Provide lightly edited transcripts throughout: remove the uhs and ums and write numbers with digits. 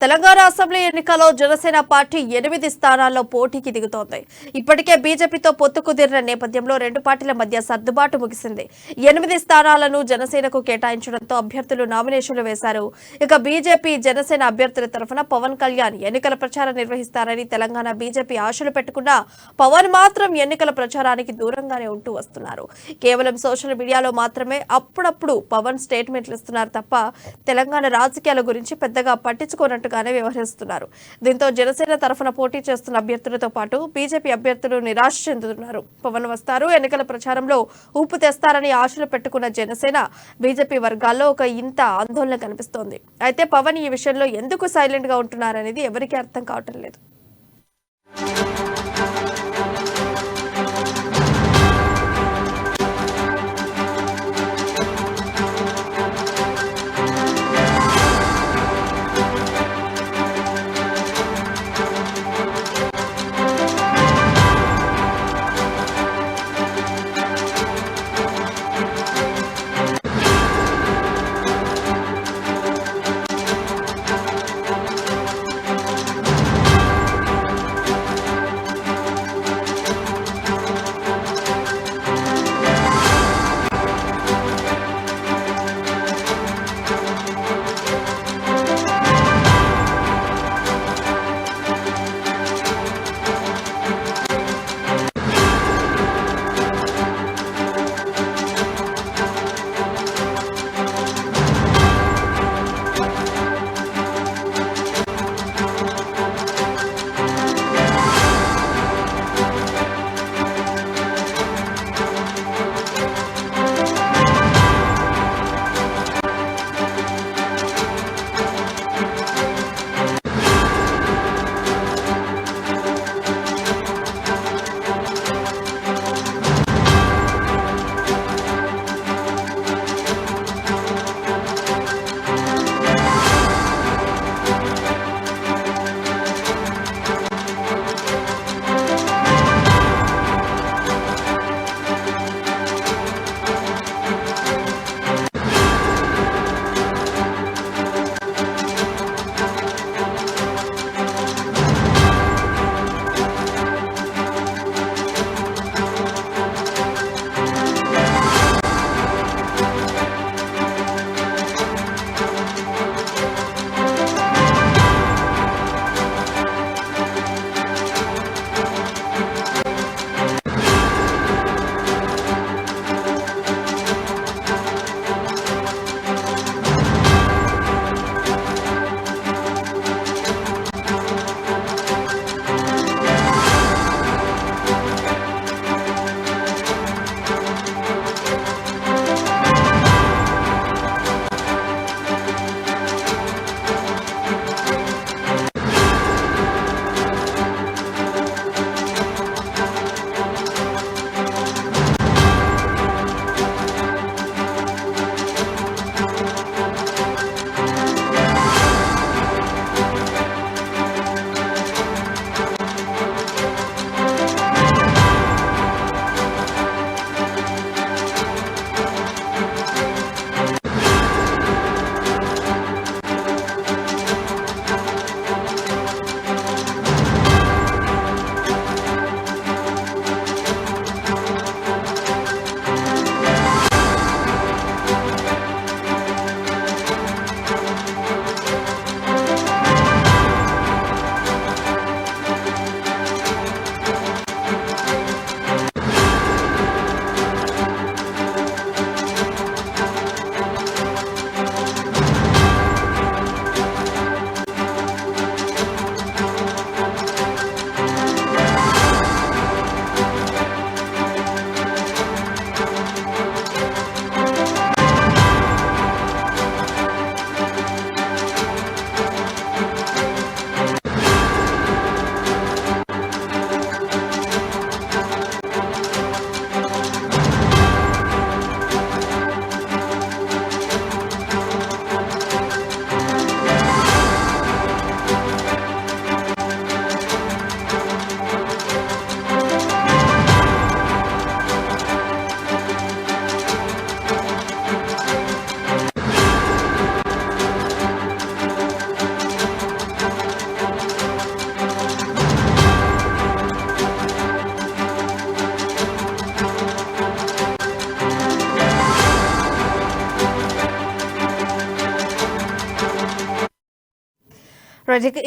Telangana assembly ఎన్నికల్లో Janasena party 8 స్థానాల్లో పోటీకి దిగుతోంది. ఇప్పటికే బీజేపీతో పొత్తు కుదిరిన నేపథ్యంలో రెండు పార్టీల మధ్య సర్దుబాటు ముగిసింది. 8 స్థానాలను జనసేనకు కేటాయించడంతో అభ్యర్థులు నామినేషన్లు వేశారు. ఇక బీజేపీ, జనసేన అభ్యర్థుల తరఫున పవన్ కళ్యాణ్ ఎన్నికల ప్రచారం నిర్వహిస్తారని తెలంగాణ బీజేపీ ఆశలు పెట్టుకున్నా పవన్ మాత్రం ఎన్నికల ప్రచారానికి దూరంగానే ఉంటూ వస్తున్నారు. కేవలం సోషల్ మీడియాలో మాత్రమే అప్పుడప్పుడు పవన్ స్టేట్మెంట్లు ఇస్తున్నారు తప్ప తెలంగాణ రాజకీయాల గురించి పెద్దగా పట్టించుకోనట్టు వ్యవహరిస్తున్నారు. దీంతో జనసేన తరఫున పోటీ చేస్తున్న అభ్యర్థులతో పాటు బీజేపీ అభ్యర్థులు నిరాశ చెందుతున్నారు. పవన్ వస్తారు, ఎన్నికల ప్రచారంలో ఊపు తెస్తారని ఆశలు పెట్టుకున్న జనసేన, బీజేపీ వర్గాల్లో ఒక ఇంత ఆందోళన కనిపిస్తోంది. అయితే పవన్ ఈ విషయంలో ఎందుకు సైలెంట్ గా ఉంటున్నారనేది ఎవరికీ అర్థం కావటం లేదు.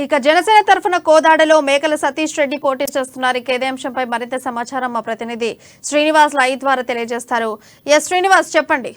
ఇక జనసేన తరఫున కోదాడలో మేకల సతీష్ రెడ్డి పోటీ చేస్తున్నారు. ఇక ఇదే అంశంపై మరింత సమాచారం మా ప్రతినిధి శ్రీనివాస్ లైవ్ ద్వారా తెలియజేస్తారు. ఎస్ శ్రీనివాస్, చెప్పండి.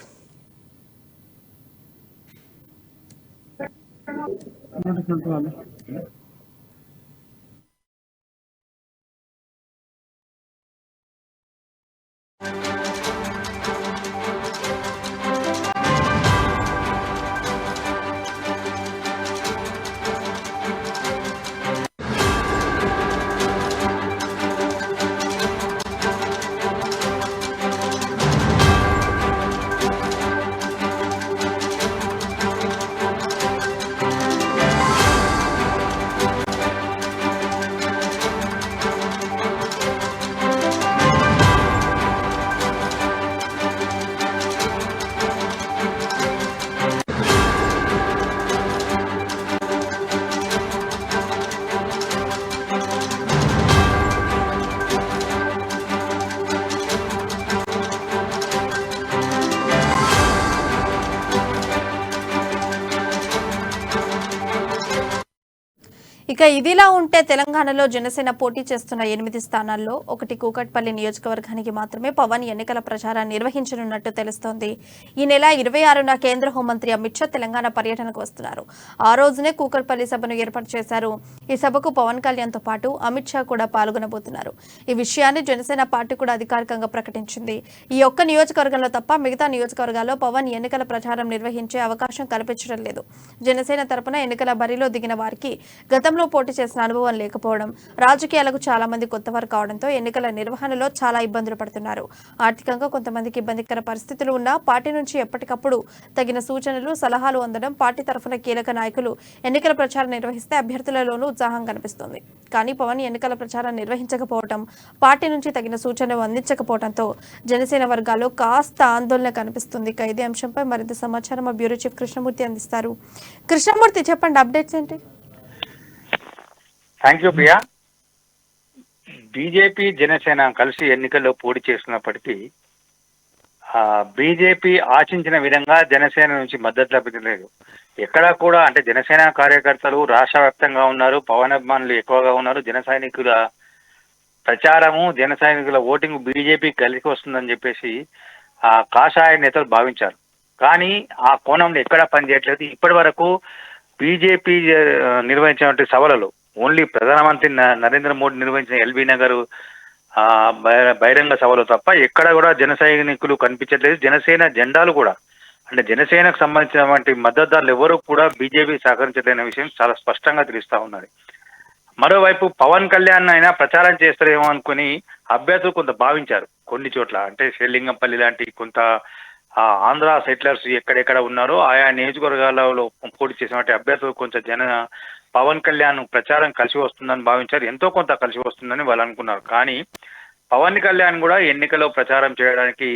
ఇక ఇదిలా ఉంటే తెలంగాణలో జనసేన పోటీ చేస్తున్న 8 స్థానాల్లో ఒకటి కూకట్పల్లి నియోజకవర్గానికి మాత్రమే పవన్ ఎన్నికల ప్రచారాన్ని నిర్వహించనున్నట్టు తెలుస్తోంది. ఈ నెల 26న కేంద్ర హోంమంత్రి అమిత్ షా తెలంగాణ పర్యటనకు వస్తున్నారు. ఆ రోజునే కూకట్పల్లి సభను ఏర్పాటు చేశారు. ఈ సభకు పవన్ కళ్యాణ్తో పాటు అమిత్ షా కూడా పాల్గొనబోతున్నారు. ఈ విషయాన్ని జనసేన పార్టీ కూడా అధికారికంగా ప్రకటించింది. ఈ ఒక్క నియోజకవర్గంలో తప్ప మిగతా నియోజకవర్గాల్లో పవన్ ఎన్నికల ప్రచారం నిర్వహించే అవకాశం కల్పించడం లేదు. జనసేన తరపున ఎన్నికల బరిలో దిగిన వారికి గతంలో పోటీ చేసిన అనుభవం లేకపోవడం, రాజకీయాలకు చాలా మంది కొత్తవారు కావడంతో ఎన్నికల నిర్వహణలో చాలా ఇబ్బందులు పడుతున్నారు. ఆర్థికంగా కొంతమందికి ఇబ్బందికర పరిస్థితులు ఉన్నా పార్టీ నుంచి ఎప్పటికప్పుడు తగిన సూచనలు, సలహాలు అందడం, పార్టీ తరఫున కీలక నాయకులు ఎన్నికల ప్రచారం నిర్వహిస్తే అభ్యర్థులలోనూ ఉత్సాహం కనిపిస్తుంది. కానీ పవన్ ఎన్నికల ప్రచారం నిర్వహించకపోవడం, పార్టీ నుంచి తగిన సూచనలు అందించకపోవడంతో జనసేన వర్గాల్లో కాస్త ఆందోళన కనిపిస్తుంది. ఇదే అంశంపై మరింత సమాచారం మా బ్యూరో చీఫ్ కృష్ణమూర్తి అందిస్తారు. కృష్ణమూర్తి, చెప్పండి, అప్డేట్స్ ఏంటి? Thank you Priya. BJP Janasena కలిసి ఎన్నికల్లో పోటీ చేస్తున్నప్పటికీ బీజేపీ ఆశించిన విధంగా జనసేన నుంచి మద్దతు లభించలేదు. ఎక్కడా కూడా అంటే జనసేన కార్యకర్తలు రాష్ట్ర వ్యాప్తంగా ఉన్నారు, పవన్ అభిమానులు ఎక్కువగా ఉన్నారు. జన సైనికుల ప్రచారము, జన సైనికుల ఓటింగ్ బీజేపీ కలిసి వస్తుందని చెప్పేసి కాషాయ నేతలు భావించారు. కానీ ఆ కోణంలో ఎక్కడా పనిచేయట్లేదు. ఇప్పటి వరకు బీజేపీ నిర్వహించినటువంటి సభలలో ఓన్లీ ప్రధానమంత్రి నరేంద్ర మోడీ నిర్వహించిన ఎల్బీ నగర్ బహిరంగ సభలో తప్ప ఎక్కడ కూడా జన సైనికులు కనిపించట్లేదు. జనసేన జెండాలు కూడా అంటే జనసేనకు సంబంధించినటువంటి మద్దతుదారులు ఎవరు కూడా బీజేపీ సహకరించలేని విషయం చాలా స్పష్టంగా తెలుస్తా ఉన్నది. మరోవైపు పవన్ కళ్యాణ్ అయినా ప్రచారం చేస్తారేమో అనుకుని అభ్యర్థులు కొంత భావించారు. కొన్ని చోట్ల అంటే శ్రీలింగంపల్లి లాంటి కొంత ఆంధ్ర సెటిలర్స్ ఎక్కడెక్కడ ఉన్నారో ఆయా నియోజకవర్గాలలో పోటీ చేసినటువంటి అభ్యర్థులు కొంచెం పవన్ కళ్యాణ్ ప్రచారం కలిసి వస్తుందని భావించారు. ఎంతో కొంత కలిసి వస్తుందని వాళ్ళు అనుకున్నారు. కానీ పవన్ కళ్యాణ్ కూడా ఎన్నికల్లో ప్రచారం చేయడానికి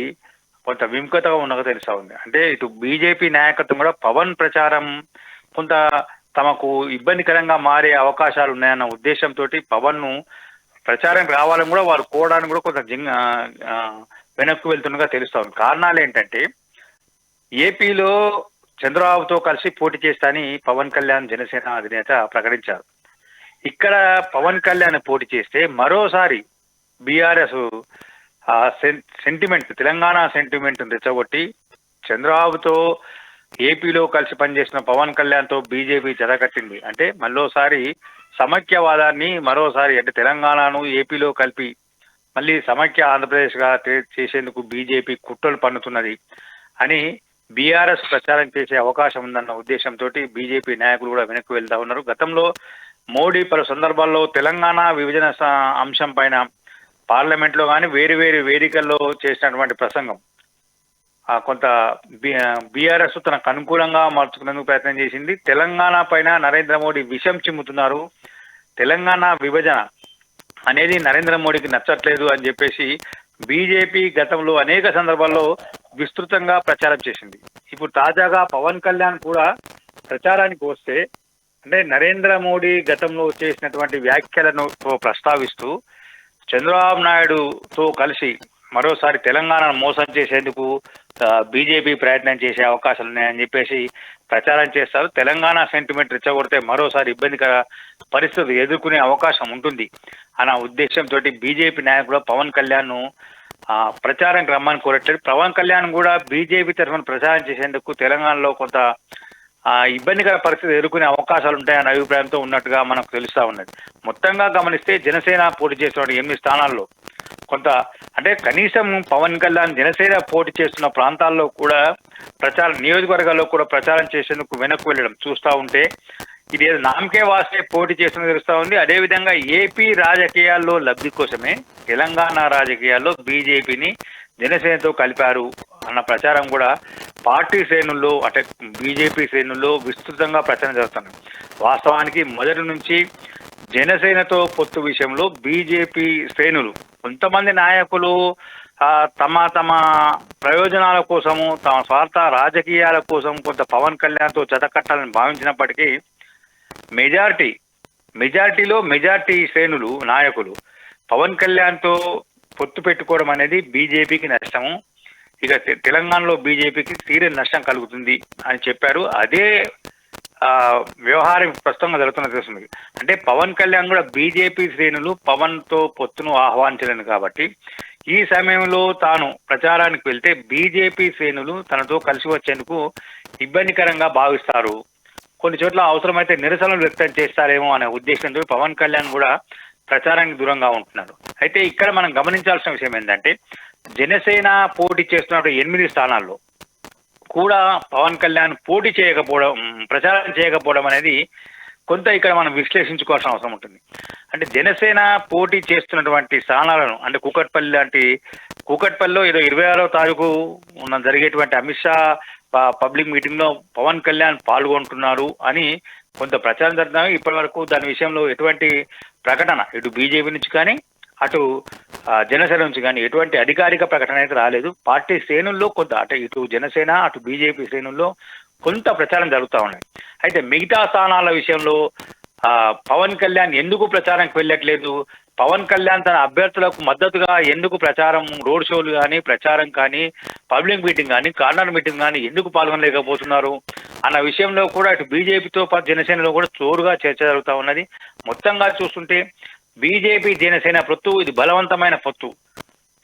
కొంత విముఖతగా ఉన్నగా తెలుసా ఉంది. అంటే ఇటు బీజేపీ నాయకత్వం కూడా పవన్ ప్రచారం కొంత తమకు ఇబ్బందికరంగా మారే అవకాశాలు ఉన్నాయన్న ఉద్దేశంతో పవన్ ను ప్రచారం రావాలని కూడా వారు కోవడానికి కూడా కొంత వెనక్కు వెళ్తున్నగా తెలుస్తా ఉంది. కారణాలు ఏంటంటే ఏపీలో చంద్రబాబుతో కలిసి పోటీ చేస్తానని పవన్ కళ్యాణ్ జనసేన అధినేత ప్రకటించారు. ఇక్కడ పవన్ కళ్యాణ్ పోటీ చేస్తే మరోసారి బీఆర్ఎస్ సెంటిమెంట్, తెలంగాణ సెంటిమెంట్ రెచ్చగొట్టి చంద్రబాబుతో ఏపీలో కలిసి పనిచేసిన పవన్ కళ్యాణ్తో బీజేపీ జతకట్టింది. అంటే మరోసారి సమైక్యవాదాన్ని మరోసారి అంటే తెలంగాణను ఏపీలో కలిపి మళ్ళీ సమైక్య ఆంధ్రప్రదేశ్గా చేసేందుకు బీజేపీ కుట్రలు పన్నుతున్నది అని బీఆర్ఎస్ ప్రచారం చేసే అవకాశం ఉందన్న ఉద్దేశంతో బీజేపీ నాయకులు కూడా వెనక్కి వెళ్తా ఉన్నారు. గతంలో మోడీ పలు సందర్భాల్లో తెలంగాణ విభజన అంశం పైన పార్లమెంట్లో కానీ వేరు వేరు వేదికల్లో చేసినటువంటి ప్రసంగం కొంత బీఆర్ఎస్ తనకు అనుకూలంగా మార్చుకునేందుకు ప్రయత్నం చేసింది. తెలంగాణ పైన నరేంద్ర మోడీ విషం చిమ్ముతున్నారు, తెలంగాణ విభజన అనేది నరేంద్ర మోడీకి నచ్చట్లేదు అని చెప్పేసి బీజేపీ గతంలో అనేక సందర్భాల్లో విస్తృతంగా ప్రచారం చేసింది. ఇప్పుడు తాజాగా పవన్ కళ్యాణ్ కూడా ప్రచారానికి వస్తే అంటే నరేంద్ర మోడీ గతంలో చేసినటువంటి వ్యాఖ్యలను ప్రస్తావిస్తూ చంద్రబాబు నాయుడుతో కలిసి మరోసారి తెలంగాణను మోసం చేసేందుకు బీజేపీ ప్రయత్నం చేసే అవకాశాలు ఉన్నాయని చెప్పేసి ప్రచారం చేస్తారు. తెలంగాణ సెంటిమెంట్ రెచ్చగొడితే మరోసారి ఇబ్బందికర పరిస్థితులు ఎదుర్కొనే అవకాశం ఉంటుంది అన్న ఉద్దేశంతో బీజేపీ నాయకుడు పవన్ కళ్యాణ్ ప్రచారానికి రమ్మని కోరట్లేదు. పవన్ కళ్యాణ్ కూడా బీజేపీ తరఫున ప్రచారం చేసేందుకు తెలంగాణలో కొంత ఇబ్బందికర పరిస్థితి ఎదుర్కొనే అవకాశాలు ఉంటాయన్న అభిప్రాయంతో ఉన్నట్టుగా మనకు తెలుస్తా ఉన్నది. మొత్తంగా గమనిస్తే జనసేన పోటీ చేస్తున్న 8 స్థానాల్లో కొంత అంటే కనీసం పవన్ కళ్యాణ్ జనసేన పోటీ చేస్తున్న ప్రాంతాల్లో కూడా నియోజకవర్గాల్లో కూడా ప్రచారం చేసేందుకు వెనక్కు వెళ్ళడం చూస్తూ ఉంటే ఇది నామకే వాస్తే పోటీ చేస్తున్న తెలుస్తూ ఉంది. అదేవిధంగా ఏపీ రాజకీయాల్లో లబ్ధి కోసమే తెలంగాణ రాజకీయాల్లో బీజేపీని జనసేనతో కలిపారు అన్న ప్రచారం కూడా పార్టీ శ్రేణుల్లో అంటే బీజేపీ శ్రేణుల్లో విస్తృతంగా ప్రచారం చేస్తున్నారు. వాస్తవానికి మొదటి నుంచి జనసేనతో పొత్తు విషయంలో బీజేపీ శ్రేణులు కొంతమంది నాయకులు తమ ప్రయోజనాల కోసము తమ స్వార్థ రాజకీయాల కోసం కొంత పవన్ కళ్యాణ్తో జతకట్టాలని భావించినప్పటికీ మెజార్టీ శ్రేణులు నాయకులు పవన్ కళ్యాణ్తో పొత్తు పెట్టుకోవడం అనేది బీజేపీకి నష్టము, ఇక తెలంగాణలో బీజేపీకి తీరని నష్టం కలుగుతుంది అని చెప్పారు. అదే వ్యవహారం ప్రస్తుతంగా జరుగుతున్న తెలుస్తుంది. అంటే పవన్ కళ్యాణ్ కూడా బీజేపీ శ్రేణులు పవన్తో పొత్తును ఆహ్వానించలేను కాబట్టి ఈ సమయంలో తాను ప్రచారానికి వెళ్తే బీజేపీ శ్రేణులు తనతో కలిసి వచ్చేందుకు ఇబ్బందికరంగా భావిస్తారు, కొన్ని చోట్ల అవసరమైతే నిరసనలు వ్యక్తం చేస్తారేమో అనే ఉద్దేశంతో పవన్ కళ్యాణ్ కూడా ప్రచారానికి దూరంగా ఉంటున్నారు. అయితే ఇక్కడ మనం గమనించాల్సిన విషయం ఏంటంటే జనసేన పోటీ చేస్తున్న 8 స్థానాల్లో కూడా పవన్ కళ్యాణ్ పోటీ చేయకపోవడం ప్రచారం చేయకపోవడం అనేది కొంత ఇక్కడ మనం విశ్లేషించుకోవాల్సిన అవసరం ఉంటుంది. అంటే జనసేన పోటీ చేస్తున్నటువంటి స్థానాలను అంటే కూకట్పల్లిలో ఏదో 26వ తారీఖు జరిగేటువంటి అమిత్ షా పబ్లిక్ మీటింగ్ లో పవన్ కళ్యాణ్ పాల్గొంటున్నారు అని కొంత ప్రచారం జరుగుతున్నాయి. ఇప్పటి వరకు దాని విషయంలో ఎటువంటి ప్రకటన ఇటు బీజేపీ నుంచి కానీ అటు జనసేన నుంచి కానీ ఎటువంటి అధికారిక ప్రకటన అయితే రాలేదు. పార్టీ శ్రేణుల్లో కొంత అంటే ఇటు జనసేన అటు బీజేపీ శ్రేణుల్లో కొంత ప్రచారం జరుగుతూ ఉన్నాయి. అయితే మిగతా స్థానాల విషయంలో పవన్ కళ్యాణ్ ఎందుకు ప్రచారానికి వెళ్ళట్లేదు, పవన్ కళ్యాణ్ తన అభ్యర్థులకు మద్దతుగా ఎందుకు ప్రచారం రోడ్ షోలు కానీ ప్రచారం కానీ పబ్లిక్ మీటింగ్ కానీ కార్నర్ మీటింగ్ కానీ ఎందుకు పాల్గొనలేకపోతున్నారు అన్న విషయంలో కూడా ఇటు బీజేపీతో పాటు జనసేనలో కూడా జోరుగా చర్చ జరుగుతూ ఉన్నది. మొత్తంగా చూస్తుంటే బీజేపీ జనసేన పొత్తు ఇది బలవంతమైన పొత్తు,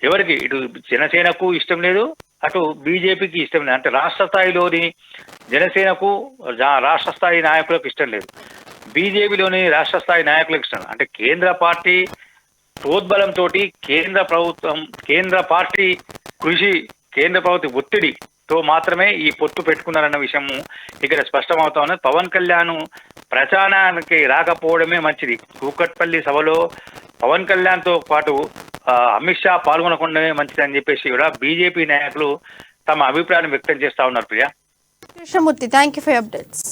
ఎవరికి ఇటు జనసేనకు ఇష్టం లేదు అటు బీజేపీకి ఇష్టం లేదు. అంటే రాష్ట్ర స్థాయిలోని జనసేనకు రాష్ట్ర స్థాయి నాయకులకు ఇష్టం లేదు, బీజేపీలోని రాష్ట్ర స్థాయి నాయకులకు ఇష్టం. అంటే కేంద్ర పార్టీ ప్రోద్బలంతో కేంద్ర పార్టీ కృషి కేంద్ర ప్రభుత్వ ఒత్తిడితో మాత్రమే ఈ పొత్తు పెట్టుకున్నారన్న విషయము ఇక్కడ స్పష్టమవుతా ఉన్నది. పవన్ కళ్యాణ్ ప్రచారానికి రాకపోవడమే మంచిది. కూకట్పల్లి సభలో పవన్ కళ్యాణ్తో పాటు అమిత్ షా పాల్గొనకుండానే మంచిది అని చెప్పేసి కూడా బీజేపీ నాయకులు తమ అభిప్రాయాన్ని వ్యక్తం చేస్తా ఉన్నారు. Priya Krishnamurthy, thank you for updates.